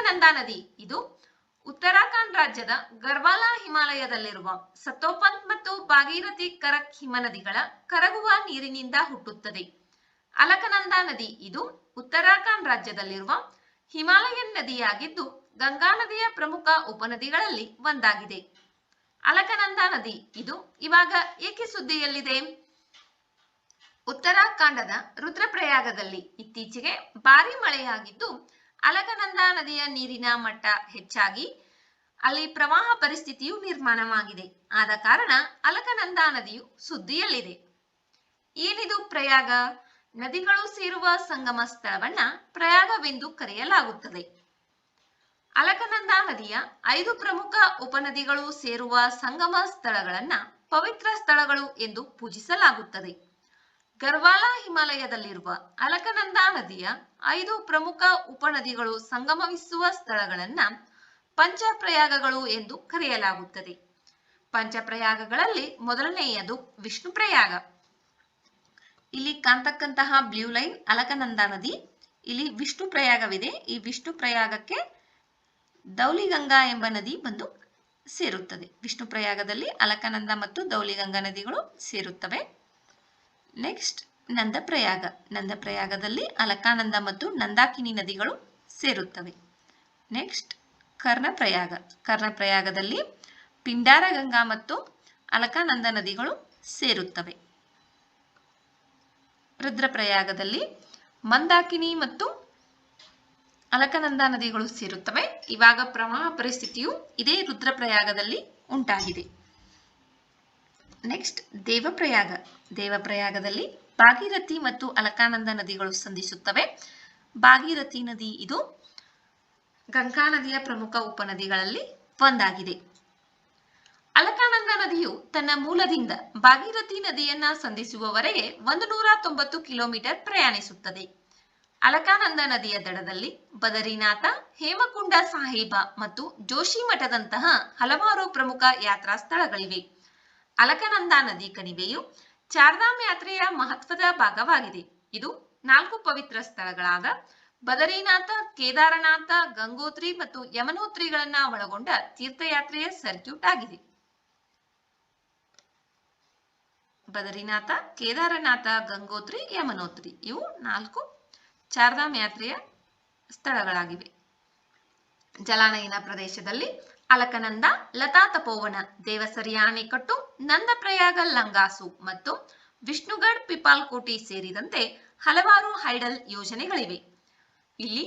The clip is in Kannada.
ಅಲಕನಂದಾ ನದಿ ಇದು ಉತ್ತರಾಖಂಡ್ ರಾಜ್ಯದ ಗರ್ವಾಲಾ ಹಿಮಾಲಯದಲ್ಲಿರುವ ಸತೋಪಂತ್ ಮತ್ತು ಭಾಗೀರಥಿ ಕರಕ್ ಹಿಮನದಿಗಳ ಕರಗುವ ನೀರಿನಿಂದ ಹುಟ್ಟುತ್ತದೆ. ಅಲಕನಂದಾ ನದಿ ಇದು ಉತ್ತರಾಖಂಡ್ ರಾಜ್ಯದಲ್ಲಿರುವ ಹಿಮಾಲಯನ್ ನದಿಯಾಗಿದ್ದು ಗಂಗಾ ನದಿಯ ಪ್ರಮುಖ ಉಪನದಿಗಳಲ್ಲಿ ಒಂದಾಗಿದೆ. ಅಲಕನಂದಾ ನದಿ ಇದು ಇವಾಗ ಏಕೆ ಸುದ್ದಿಯಲ್ಲಿದೆ? ಉತ್ತರಾಖಂಡದ ರುದ್ರಪ್ರಯಾಗದಲ್ಲಿ ಇತ್ತೀಚೆಗೆ ಭಾರಿ ಮಳೆಯಾಗಿದ್ದು ಅಲಕನಂದಾ ನದಿಯ ನೀರಿನ ಮಟ್ಟ ಹೆಚ್ಚಾಗಿ ಅಲ್ಲಿ ಪ್ರವಾಹ ಪರಿಸ್ಥಿತಿಯು ನಿರ್ಮಾಣವಾಗಿದೆ. ಆದ ಕಾರಣ ಅಲಕನಂದಾ ನದಿಯು ಸುದ್ದಿಯಲ್ಲಿದೆ. ಏನಿದು ಪ್ರಯಾಗ? ನದಿಗಳು ಸೇರುವ ಸಂಗಮ ಸ್ಥಳವನ್ನ ಪ್ರಯಾಗವೆಂದು ಕರೆಯಲಾಗುತ್ತದೆ. ಅಲಕನಂದಾ ನದಿಯ 5 ಪ್ರಮುಖ ಉಪನದಿಗಳು ಸೇರುವ ಸಂಗಮ ಸ್ಥಳಗಳನ್ನ ಪವಿತ್ರ ಸ್ಥಳಗಳು ಎಂದು ಪೂಜಿಸಲಾಗುತ್ತದೆ. ಗರ್ವಾಲಾ ಹಿಮಾಲಯದಲ್ಲಿರುವ ಅಲಕನಂದಾ ನದಿಯ 5 ಪ್ರಮುಖ ಉಪನದಿಗಳು ಸಂಗಮಿಸುವ ಸ್ಥಳಗಳನ್ನ ಪಂಚಪ್ರಯಾಗಗಳು ಎಂದು ಕರೆಯಲಾಗುತ್ತದೆ. ಪಂಚಪ್ರಯಾಗಗಳಲ್ಲಿ ಮೊದಲನೆಯದು ವಿಷ್ಣು ಪ್ರಯಾಗ. ಇಲ್ಲಿ ಕಾಣ್ತಕ್ಕಂತಹ ಬ್ಲೂ ಲೈನ್ ಅಲಕನಂದಾ ನದಿ, ಇಲ್ಲಿ ವಿಷ್ಣು ಪ್ರಯಾಗವಿದೆ. ಈ ವಿಷ್ಣು ಪ್ರಯಾಗಕ್ಕೆ ದೌಲಿಗಂಗಾ ಎಂಬ ನದಿ ಬಂದು ಸೇರುತ್ತದೆ. ವಿಷ್ಣು ಪ್ರಯಾಗದಲ್ಲಿ ಅಲಕನಂದ ಮತ್ತು ದೌಲಿಗಂಗಾ ನದಿಗಳು ಸೇರುತ್ತವೆ. ನೆಕ್ಸ್ಟ್ ನಂದಪ್ರಯಾಗ. ನಂದಪ್ರಯಾಗದಲ್ಲಿ ಅಲಕಾನಂದ ಮತ್ತು ನಂದಾಕಿನಿ ನದಿಗಳು ಸೇರುತ್ತವೆ. ನೆಕ್ಸ್ಟ್ ಕರ್ಣಪ್ರಯಾಗ. ಕರ್ಣಪ್ರಯಾಗದಲ್ಲಿ ಪಿಂಡಾರಗಂಗಾ ಮತ್ತು ಅಲಕಾನಂದ ನದಿಗಳು ಸೇರುತ್ತವೆ. ರುದ್ರಪ್ರಯಾಗದಲ್ಲಿ ಮಂದಾಕಿನಿ ಮತ್ತು ಅಲಕನಂದ ನದಿಗಳು ಸೇರುತ್ತವೆ. ಇವಾಗ ಪ್ರವಾಹ ಪರಿಸ್ಥಿತಿಯು ಇದೇ ರುದ್ರಪ್ರಯಾಗದಲ್ಲಿ ಉಂಟಾಗಿದೆ. ನೆಕ್ಸ್ಟ್ ದೇವಪ್ರಯಾಗ. ದೇವಪ್ರಯಾಗದಲ್ಲಿ ಭಾಗೀರಥಿ ಮತ್ತು ಅಲಕಾನಂದ ನದಿಗಳು ಸಂಧಿಸುತ್ತವೆ. ಭಾಗೀರಥಿ ನದಿ ಇದು ಗಂಗಾ ನದಿಯ ಪ್ರಮುಖ ಉಪನದಿಗಳಲ್ಲಿ ಒಂದಾಗಿದೆ. ಅಲಕಾನಂದ ನದಿಯು ತನ್ನ ಮೂಲದಿಂದ ಭಾಗೀರಥಿ ನದಿಯನ್ನ ಸಂಧಿಸುವವರೆಗೆ 190 ಕಿಲೋಮೀಟರ್ ಪ್ರಯಾಣಿಸುತ್ತದೆ. ಅಲಕಾನಂದ ನದಿಯ ದಡದಲ್ಲಿ ಬದರಿನಾಥ, ಹೇಮಕುಂಡ ಸಾಹಿಬ ಮತ್ತು ಜೋಶಿ ಮಠದಂತಹ ಹಲವಾರು ಪ್ರಮುಖ ಯಾತ್ರಾ ಸ್ಥಳಗಳಿವೆ. ಅಲಕನಂದಾ ನದಿ ಕಣಿವೆಯು ಚಾರ್ಧಾಮ್ ಯಾತ್ರೆಯ ಮಹತ್ವದ ಭಾಗವಾಗಿದೆ. ಇದು 4 ಪವಿತ್ರ ಸ್ಥಳಗಳಾದ ಬದರಿನಾಥ, ಕೇದಾರನಾಥ, ಗಂಗೋತ್ರಿ ಮತ್ತು ಯಮನೋತ್ರಿಗಳನ್ನ ಒಳಗೊಂಡ ತೀರ್ಥಯಾತ್ರೆಯ ಸರ್ಕ್ಯೂಟ್ ಆಗಿದೆ. ಬದರಿನಾಥ, ಕೇದಾರನಾಥ, ಗಂಗೋತ್ರಿ, ಯಮನೋತ್ರಿ ಇವು 4 ಚಾರ್ಧಾಮ್ ಯಾತ್ರೆಯ ಸ್ಥಳಗಳಾಗಿವೆ. ಜಲಾನಯನ ಪ್ರದೇಶದಲ್ಲಿ ಅಲಕನಂದ, ಲತಾ ತಪೋವನ, ದೇವಸರಿಯ ಅಣೆಕಟ್ಟು, ನಂದಪ್ರಯಾಗ ಲಂಗಾಸು ಮತ್ತು ವಿಷ್ಣುಗಢ್ ಪಿಪಾಲ್ಕೋಟಿ ಸೇರಿದಂತೆ ಹಲವಾರು ಹೈಡಲ್ ಯೋಜನೆಗಳಿವೆ. ಇಲ್ಲಿ